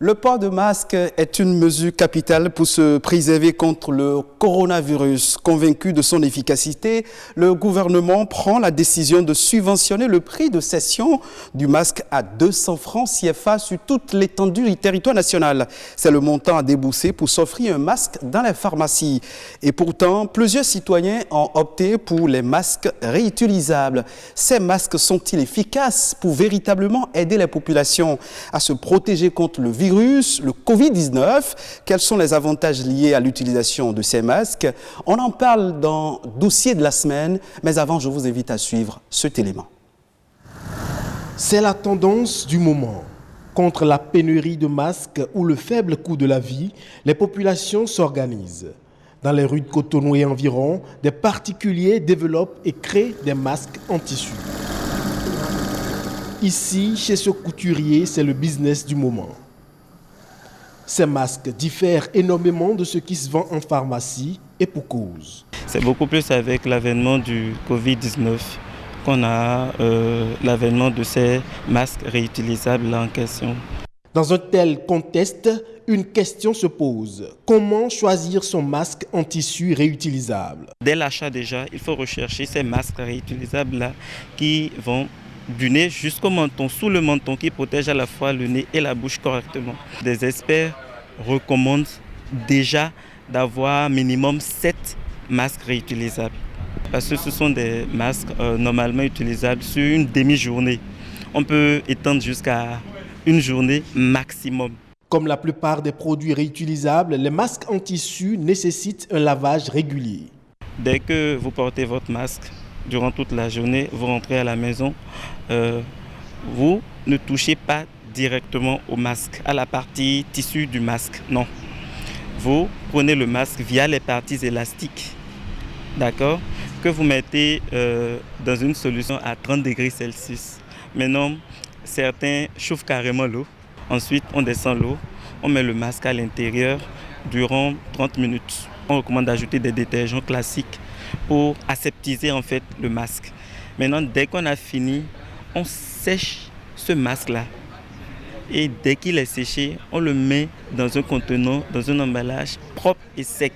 Le port de masque est une mesure capitale pour se préserver contre le coronavirus. Convaincu de son efficacité, le gouvernement prend la décision de subventionner le prix de cession du masque à 200 francs CFA sur toute l'étendue du territoire national. C'est le montant à débourser pour s'offrir un masque dans les pharmacies. Et pourtant, plusieurs citoyens ont opté pour les masques réutilisables. Ces masques sont-ils efficaces pour véritablement aider les populations à se protéger contre le virus, le Covid-19? Quels sont les avantages liés à l'utilisation de ces masques? On en parle dans Dossier de la semaine, mais avant, je vous invite à suivre cet élément. C'est la tendance du moment. Contre la pénurie de masques ou le faible coût de la vie, les populations s'organisent. Dans les rues de Cotonou et environ, des particuliers développent et créent des masques en tissu. Ici, chez ce couturier, c'est le business du moment. Ces masques diffèrent énormément de ce qui se vend en pharmacie et pour cause. C'est beaucoup plus avec l'avènement du Covid-19 qu'on a l'avènement de ces masques réutilisables en question. Dans un tel contexte, une question se pose. Comment choisir son masque en tissu réutilisable? Dès l'achat déjà, il faut rechercher ces masques réutilisables-là qui vont du nez jusqu'au menton, sous le menton, qui protège à la fois le nez et la bouche correctement. Des experts recommandent déjà d'avoir minimum 7 masques réutilisables. Parce que ce sont des masques normalement utilisables sur une demi-journée. On peut étendre jusqu'à une journée maximum. Comme la plupart des produits réutilisables, les masques en tissu nécessitent un lavage régulier. Dès que vous portez votre masque, durant toute la journée, vous rentrez à la maison, vous ne touchez pas directement au masque, à la partie tissu du masque, non. Vous prenez le masque via les parties élastiques, d'accord, que vous mettez dans une solution à 30 degrés Celsius. Maintenant, certains chauffent carrément l'eau. Ensuite, on descend l'eau, on met le masque à l'intérieur durant 30 minutes. On recommande d'ajouter des détergents classiques pour aseptiser en fait le masque. Maintenant, dès qu'on a fini, on sèche ce masque-là. Et dès qu'il est séché, on le met dans un contenant, dans un emballage propre et sec.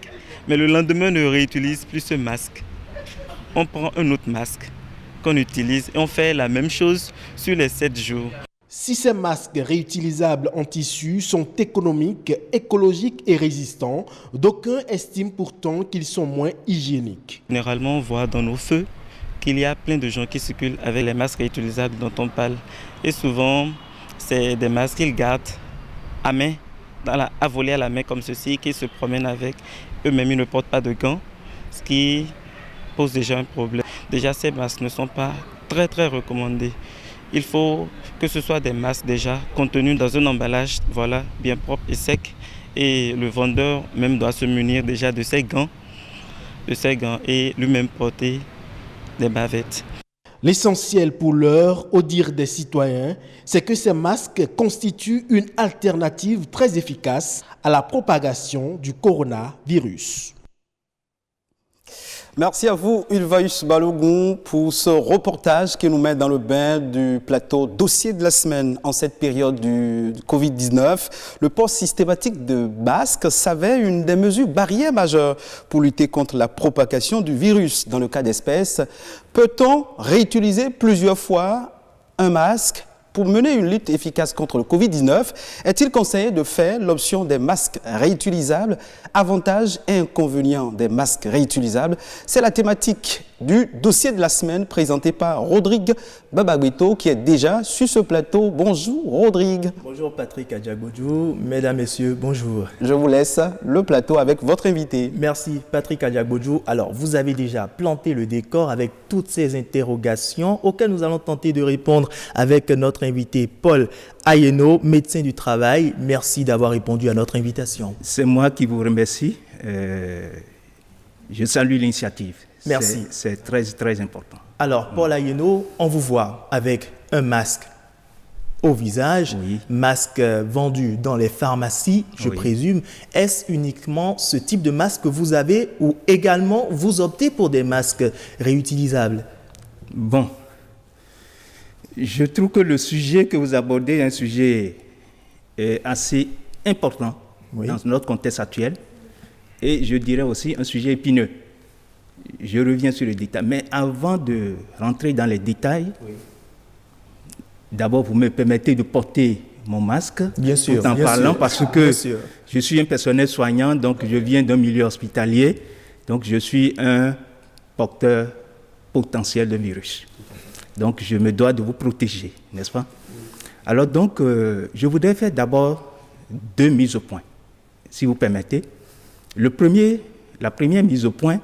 Mais le lendemain, on ne réutilise plus ce masque. On prend un autre masque qu'on utilise et on fait la même chose sur les 7 jours. Si ces masques réutilisables en tissu sont économiques, écologiques et résistants, d'aucuns estiment pourtant qu'ils sont moins hygiéniques. Généralement, on voit dans nos feux qu'il y a plein de gens qui circulent avec les masques réutilisables dont on parle. Et souvent, c'est des masques qu'ils gardent à main à voler à la main comme ceci, qui se promènent avec. Eux-mêmes, ils ne portent pas de gants, ce qui pose déjà un problème. Déjà, ces masques ne sont pas très recommandés. Il faut que ce soit des masques déjà contenus dans un emballage bien propre et sec. Et le vendeur même doit se munir déjà de ses gants et lui-même porter des bavettes. L'essentiel pour l'heure, au dire des citoyens, c'est que ces masques constituent une alternative très efficace à la propagation du coronavirus. Merci à vous, Ulvaïus Balogun, pour ce reportage qui nous met dans le bain du plateau dossier de la semaine en cette période du Covid-19. Le port systématique de masques s'avère une des mesures barrières majeures pour lutter contre la propagation du virus. Dans le cas d'espèce, peut-on réutiliser plusieurs fois un masque? Pour mener une lutte efficace contre le Covid-19, est-il conseillé de faire l'option des masques réutilisables? Avantages et inconvénients des masques réutilisables, c'est la thématique du dossier de la semaine présenté par Rodrigue Babagbeto qui est déjà sur ce plateau. Bonjour Rodrigue. Bonjour Patrick Adiagbodjou, mesdames, messieurs, bonjour. Je vous laisse le plateau avec votre invité. Merci Patrick Adiagbodjou. Alors vous avez déjà planté le décor avec toutes ces interrogations auxquelles nous allons tenter de répondre avec notre invité Paul Ayeno, médecin du travail. Merci d'avoir répondu à notre invitation. C'est moi qui vous remercie. Je salue l'initiative. Merci. C'est très important. Alors, Paul Ayeno, on vous voit avec un masque au visage, masque vendu dans les pharmacies, je présume. Est-ce uniquement ce type de masque que vous avez ou également vous optez pour des masques réutilisables? Bon, je trouve que le sujet que vous abordez est un sujet assez important dans notre contexte actuel et je dirais aussi un sujet épineux. Je reviens sur le détail. Mais avant de rentrer dans les détails, d'abord, vous me permettez de porter mon masque tout en parlant parce que je suis un personnel soignant, donc je viens d'un milieu hospitalier, donc je suis un porteur potentiel de virus. Donc je me dois de vous protéger, n'est-ce pas? Alors donc, je voudrais faire d'abord deux mises au point, si vous permettez. La première mise au point,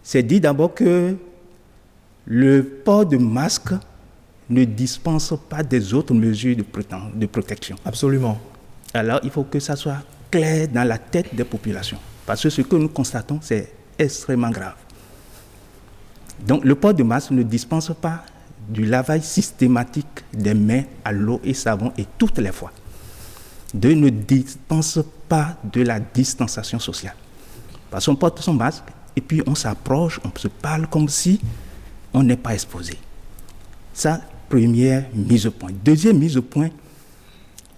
c'est dit d'abord que le port de masque ne dispense pas des autres mesures de protection. Absolument. Alors, il faut que ça soit clair dans la tête des populations. Parce que ce que nous constatons, c'est extrêmement grave. Donc, le port de masque ne dispense pas du lavage systématique des mains à l'eau et savon et toutes les fois. Deux, ne dispense pas de la distanciation sociale. Parce qu'on porte son masque, et puis on s'approche, on se parle comme si on n'est pas exposé. Ça, première mise au point. Deuxième mise au point,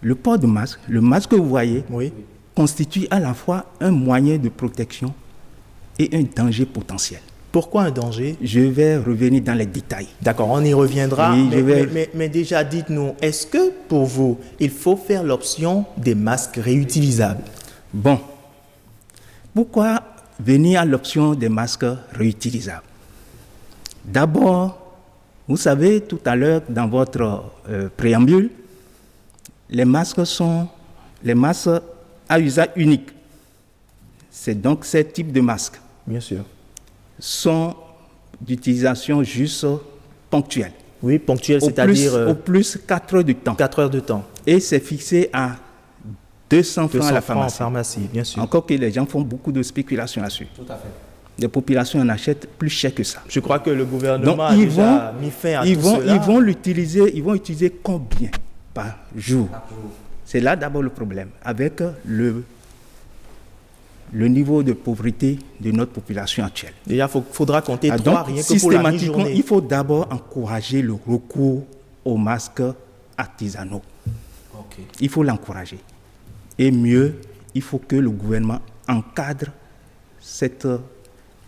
le port de masque, le masque que vous voyez, constitue à la fois un moyen de protection et un danger potentiel. Pourquoi un danger? Je vais revenir dans les détails. D'accord, on y reviendra. Oui, mais déjà, dites-nous, est-ce que pour vous, il faut faire l'option des masques réutilisables? Bon, pourquoi venir à l'option des masques réutilisables? D'abord, vous savez, tout à l'heure, dans votre préambule, les masques à usage unique. C'est donc ce type de masques. Bien sûr. Sont d'utilisation juste ponctuelle. Oui, ponctuelle, c'est-à-dire... Au plus 4 heures de temps. 4 heures de temps. Et c'est fixé à 200 francs à la pharmacie. Pharmacie, bien sûr. Encore que les gens font beaucoup de spéculation là-dessus. Tout à fait. Les populations en achètent plus cher que ça. Je crois que le gouvernement a déjà mis fin à tout cela. Ils vont utiliser combien par jour? C'est là d'abord le problème. Avec le niveau de pauvreté de notre population actuelle. Déjà, il faudra compter 3 rien que pour la mi-journée. Il faut d'abord encourager le recours aux masques artisanaux. Il faut l'encourager. Et mieux, il faut que le gouvernement encadre cette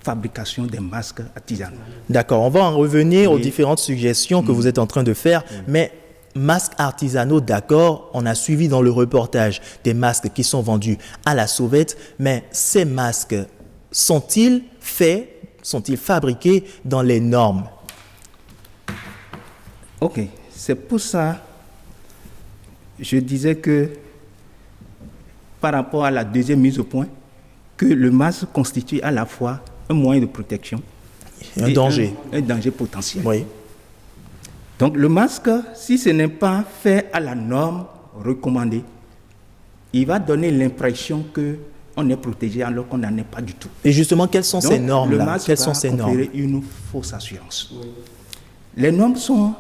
fabrication des masques artisanaux. D'accord, on va en revenir aux différentes suggestions que vous êtes en train de faire, mais masques artisanaux, d'accord, on a suivi dans le reportage des masques qui sont vendus à la sauvette, mais ces masques sont-ils fabriqués dans les normes? Ok, c'est pour ça je disais que par rapport à la deuxième mise au point, que le masque constitue à la fois un moyen de protection et un danger. Un danger potentiel. Oui. Donc le masque, si ce n'est pas fait à la norme recommandée, il va donner l'impression qu'on est protégé alors qu'on n'en est pas du tout. Et justement, quelles sont ces normes-là? Le masque va conférer une fausse assurance. Oui. Les normes sont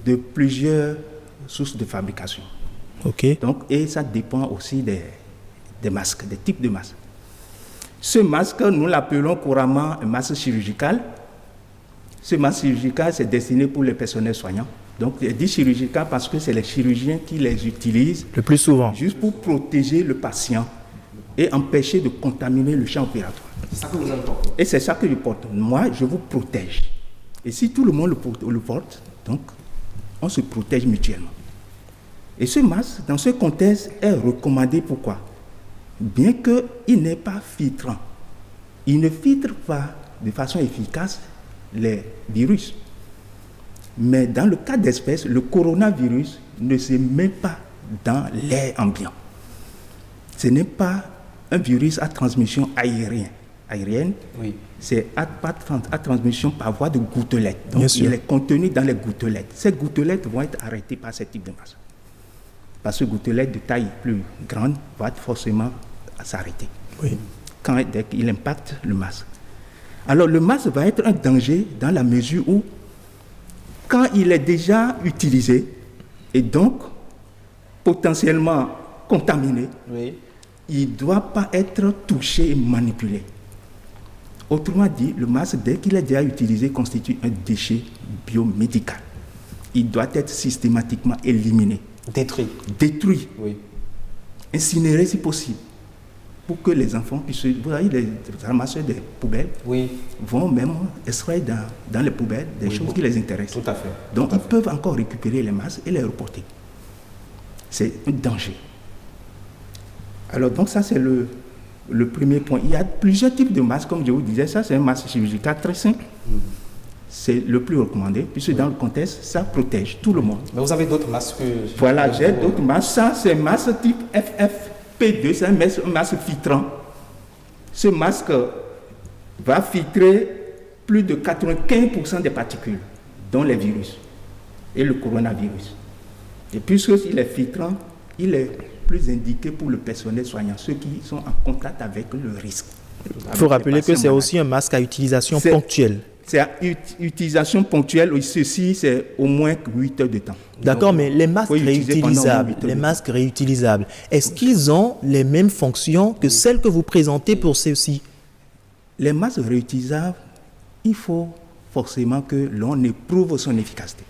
de plusieurs sources de fabrication. Ok. Donc, et ça dépend aussi des masques, des types de masques. Ce masque, nous l'appelons couramment un masque chirurgical. Ce masque chirurgical, c'est destiné pour les personnels soignants. Donc, je dis chirurgical parce que c'est les chirurgiens qui les utilisent le plus souvent, juste pour protéger le patient et empêcher de contaminer le champ opératoire. C'est ça que vous portez. Et c'est ça que je porte. Moi, je vous protège. Et si tout le monde le porte, donc, on se protège mutuellement. Et ce masque, dans ce contexte, est recommandé. Pourquoi? Bien qu'il n'est pas filtrant. Il ne filtre pas de façon efficace les virus. Mais dans le cas d'espèce, le coronavirus ne se met pas dans l'air ambiant. Ce n'est pas un virus à transmission aérienne. Oui. C'est à transmission par voie de gouttelettes. Donc il est contenu dans les gouttelettes. Ces gouttelettes vont être arrêtées par ce type de masque. Parce que gouttelettes de taille plus grande vont forcément s'arrêter. Oui. Dès qu'il impacte le masque. Alors le masque va être un danger dans la mesure où, quand il est déjà utilisé et donc potentiellement contaminé, il ne doit pas être touché et manipulé. Autrement dit, le masque, dès qu'il est déjà utilisé, constitue un déchet biomédical. Il doit être systématiquement éliminé. Détruit. Détruit. Oui. Incinéré si possible. Pour que les enfants puissent... Vous voyez, les ramasseurs des poubelles vont même extraire dans les poubelles des choses qui les intéressent. Tout à fait. Donc, ils peuvent encore récupérer les masques et les reporter. C'est un danger. Alors, donc ça, c'est le premier point. Il y a plusieurs types de masques, comme je vous disais. Ça, c'est un masque chirurgical très simple. C'est le plus recommandé, puisque dans le contexte, ça protège tout le monde. Mais vous avez d'autres masques Voilà, j'ai d'autres masques. Ça, c'est un masque type FFP2, c'est un masque filtrant. Ce masque va filtrer plus de 95% des particules, dont les virus et le coronavirus. Et puisqu'il est filtrant, il est plus indiqué pour le personnel soignant, ceux qui sont en contact avec le risque. Il faut rappeler que c'est aussi un masque à utilisation ponctuelle. C'est à utilisation ponctuelle, ceci c'est au moins 8 heures de temps. D'accord, mais les masques réutilisables, est-ce qu'ils ont les mêmes fonctions que celles que vous présentez pour ceux-ci? Les masques réutilisables, il faut forcément que l'on éprouve son efficacité.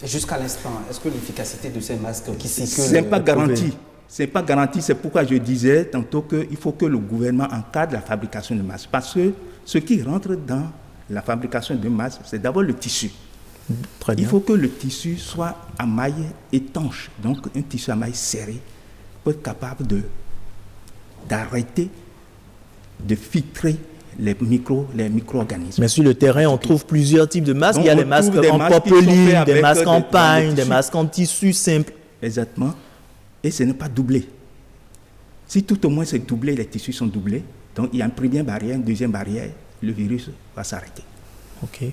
Jusqu'à l'instant, est-ce que l'efficacité de ces masques qui circulent... Ce n'est pas garanti. Ce n'est pas garanti, c'est pourquoi je disais tantôt qu'il faut que le gouvernement encadre la fabrication de masques. Parce que ce qui rentre dans la fabrication de masques, c'est d'abord le tissu. Très bien. Il faut que le tissu soit à maille étanche, donc un tissu à maille serré, pour être capable d'arrêter, de filtrer les micro-organismes. Mais sur le terrain, on trouve plusieurs types de masques. Donc, il y a les masques en popeline, des masques en paille, des masques en tissu simple. Exactement. Et ce n'est pas doublé. Si tout au moins c'est doublé, les tissus sont doublés, donc il y a une première barrière, une deuxième barrière, le virus va s'arrêter. Ok.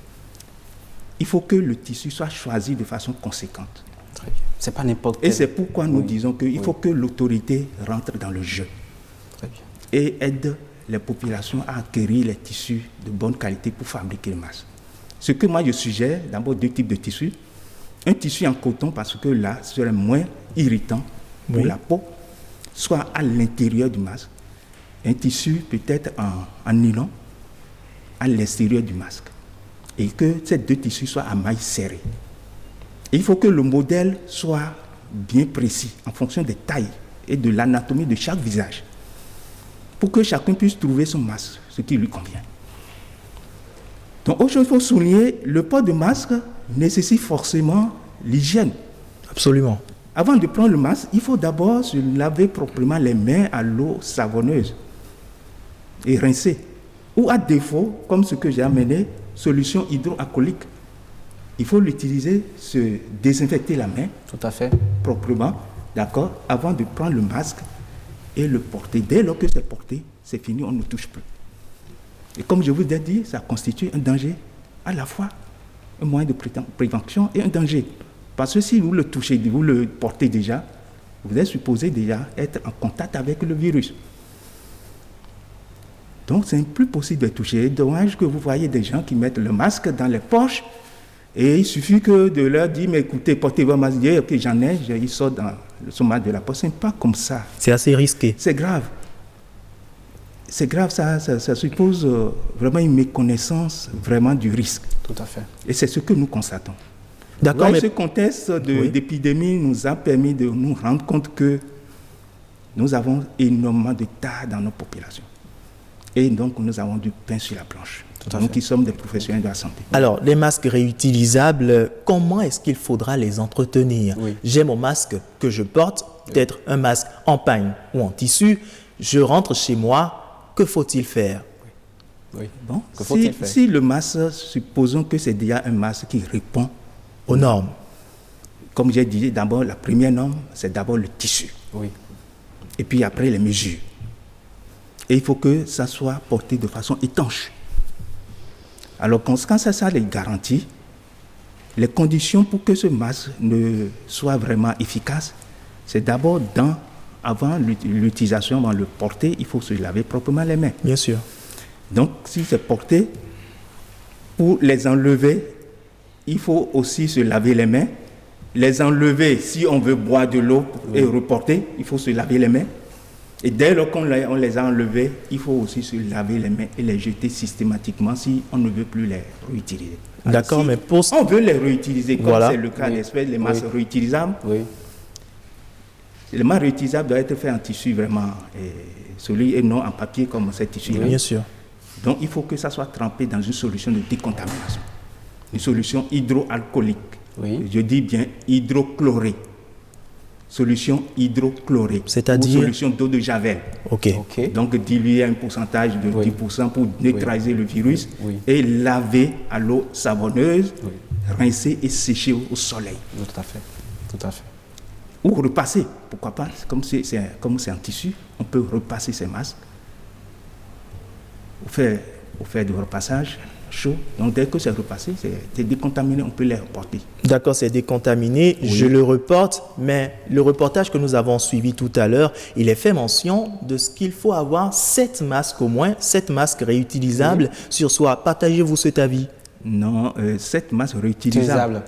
Il faut que le tissu soit choisi de façon conséquente. Très bien. C'est pas n'importe quel. Et c'est pourquoi nous disons qu'il faut que l'autorité rentre dans le jeu. Très bien. Et aide les populations à acquérir les tissus de bonne qualité pour fabriquer le masque. Ce que moi je suggère, d'abord 2 types de tissus. Un tissu en coton parce que là, ce serait moins irritant pour la peau, soit à l'intérieur du masque. Un tissu peut-être en nylon à l'extérieur du masque. Et que ces 2 tissus soient à maille serrée. Il faut que le modèle soit bien précis en fonction des tailles et de l'anatomie de chaque visage, pour que chacun puisse trouver son masque, ce qui lui convient. Donc aujourd'hui, il faut souligner, le port de masque nécessite forcément l'hygiène. Absolument. Avant de prendre le masque, il faut d'abord se laver proprement les mains à l'eau savonneuse et rincer. Ou à défaut, comme ce que j'ai amené, solution hydroalcoolique. Il faut l'utiliser, se désinfecter la main. Tout à fait. Proprement, d'accord, avant de prendre le masque et le porter. Dès lors que c'est porté, c'est fini, on ne touche plus. Et comme je vous ai dit, ça constitue un danger, à la fois un moyen de prévention et un danger. Parce que si vous le touchez, vous le portez déjà, vous êtes supposé déjà être en contact avec le virus. Donc c'est plus possible de toucher. Dommage que vous voyez des gens qui mettent le masque dans les poches et il suffit que de leur dire, mais écoutez, portez votre masque, ok, j'en ai, ils sortent dans le masque de la poche. Ce n'est pas comme ça. C'est assez risqué. C'est grave. C'est grave, ça suppose vraiment une méconnaissance vraiment du risque. Tout à fait. Et c'est ce que nous constatons. D'accord, mais ce contexte d'épidémie nous a permis de nous rendre compte que nous avons énormément de tas dans nos populations. Et donc, nous avons du pain sur la planche. Nous qui sommes des professionnels de la santé. Alors, les masques réutilisables, comment est-ce qu'il faudra les entretenir? J'ai mon masque que je porte, peut-être un masque en pagne ou en tissu. Je rentre chez moi. Que faut-il faire? Bon, si le masque, supposons que c'est déjà un masque qui répond aux normes. Comme j'ai dit, d'abord, la première norme, c'est d'abord le tissu. Et puis après, les mesures. Et il faut que ça soit porté de façon étanche. Alors, quand ça les garantit, les conditions pour que ce masque ne soit vraiment efficace, c'est d'abord avant l'utilisation, avant le porter, il faut se laver proprement les mains. Bien sûr. Donc, si c'est porté, pour les enlever, il faut aussi se laver les mains. Les enlever, si on veut boire de l'eau et reporter, il faut se laver les mains. Et dès lors qu'on les a enlevés, il faut aussi se laver les mains et les jeter systématiquement si on ne veut plus les réutiliser. D'accord, si mais pour... on veut les réutiliser, comme c'est le cas d'espèce, les masques réutilisables. Le masque réutilisable doit être fait en tissu vraiment solide et non en papier comme ce tissu. Bien sûr. Donc il faut que ça soit trempé dans une solution de décontamination. Une solution hydroalcoolique. Je dis bien hydrochlorée. Solution hydrochlorée. C'est-à-dire? Ou solution d'eau de javel. Donc diluer un pourcentage de 10% pour neutraliser le virus et laver à l'eau savonneuse, rincer et sécher au soleil. Tout à fait. Tout à fait. Ou repasser, pourquoi pas, comme c'est en tissu, on peut repasser ces masques au fait du repassage chaud. Donc dès que c'est repassé, c'est décontaminé, on peut les reporter. D'accord, c'est décontaminé, je le reporte, mais le reportage que nous avons suivi tout à l'heure, il est fait mention de ce qu'il faut avoir 7 masques au moins, 7 masques réutilisables sur soi. Partagez-vous cet avis? Non, 7 masques réutilisables.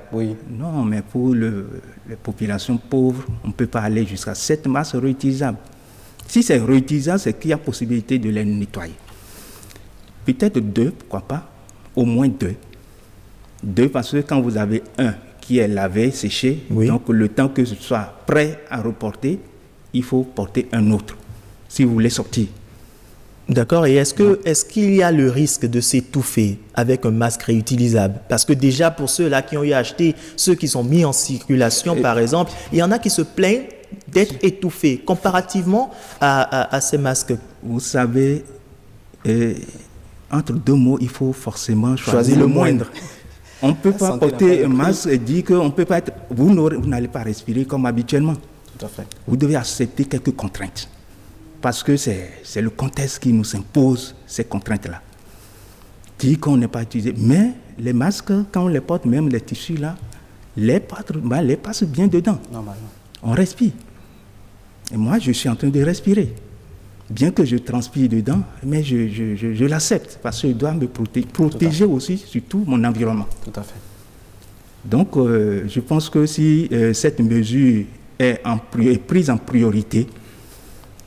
Non, mais pour les populations pauvres, on ne peut pas aller jusqu'à 7 masques réutilisables. Si c'est réutilisable, c'est qu'il y a possibilité de les nettoyer. Peut-être 2, pourquoi pas? Au moins 2. 2 parce que quand vous avez un qui est lavé, séché, donc le temps que ce soit prêt à reporter, il faut porter un autre, si vous voulez sortir. D'accord, et est-ce qu'il y a le risque de s'étouffer avec un masque réutilisable? Parce que déjà pour ceux-là qui ont eu acheté, ceux qui sont mis en circulation par exemple, il y en a qui se plaignent d'être étouffés comparativement à ces masques. Vous savez, entre deux mots, il faut forcément choisir le moindre. On ne peut pas porter un masque et dire que on peut pas être, vous n'allez pas respirer comme habituellement. Tout à fait. Vous devez accepter quelques contraintes. Parce que c'est le contexte qui nous impose ces contraintes-là. Dit qu'on n'est pas utilisé. Mais les masques, quand on les porte, même les tissus là, les passe bien dedans. Normalement. On respire. Et moi, je suis en train de respirer. Bien que je transpire dedans, mais je l'accepte parce que je dois me protéger aussi, surtout mon environnement. Tout à fait. Donc, je pense que si cette mesure est prise en priorité,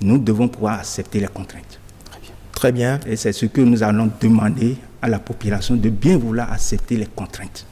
nous devons pouvoir accepter les contraintes. Très bien. Et c'est ce que nous allons demander à la population, de bien vouloir accepter les contraintes.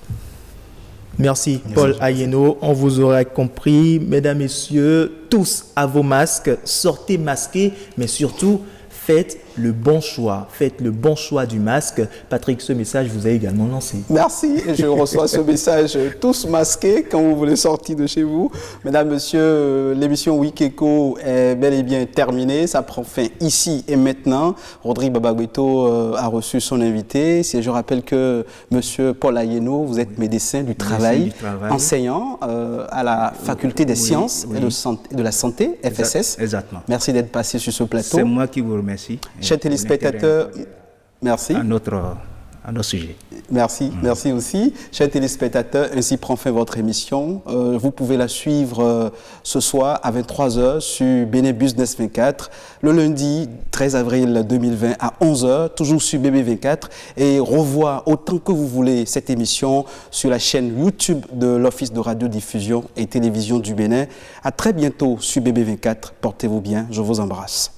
Merci Paul Ayeno, on vous aura compris. Mesdames, Messieurs, tous à vos masques, sortez masqués, mais surtout faites le bon choix. Faites le bon choix du masque. Patrick, ce message vous a également lancé. Merci. Je reçois ce message tous masqués quand vous voulez sortir de chez vous. Mesdames, Messieurs, l'émission Week Eco est bel et bien terminée. Ça prend fin ici et maintenant. Rodrigue Babagbeto a reçu son invité. Si je rappelle que Monsieur Paul Ayeno, vous êtes médecin du travail, enseignant à la faculté des sciences et de la santé, FSS. Exactement. Merci d'être passé sur ce plateau. C'est moi qui vous remercie. Chers téléspectateurs, merci. À notre sujet. Merci, merci aussi. Chers téléspectateurs, ainsi prend fin votre émission. Vous pouvez la suivre ce soir à 23h sur Béné Business 24, le lundi 13 avril 2020 à 11h, toujours sur BB24, et revoir autant que vous voulez cette émission sur la chaîne YouTube de l'Office de radiodiffusion et télévision du Bénin. À très bientôt sur BB24. Portez-vous bien, je vous embrasse.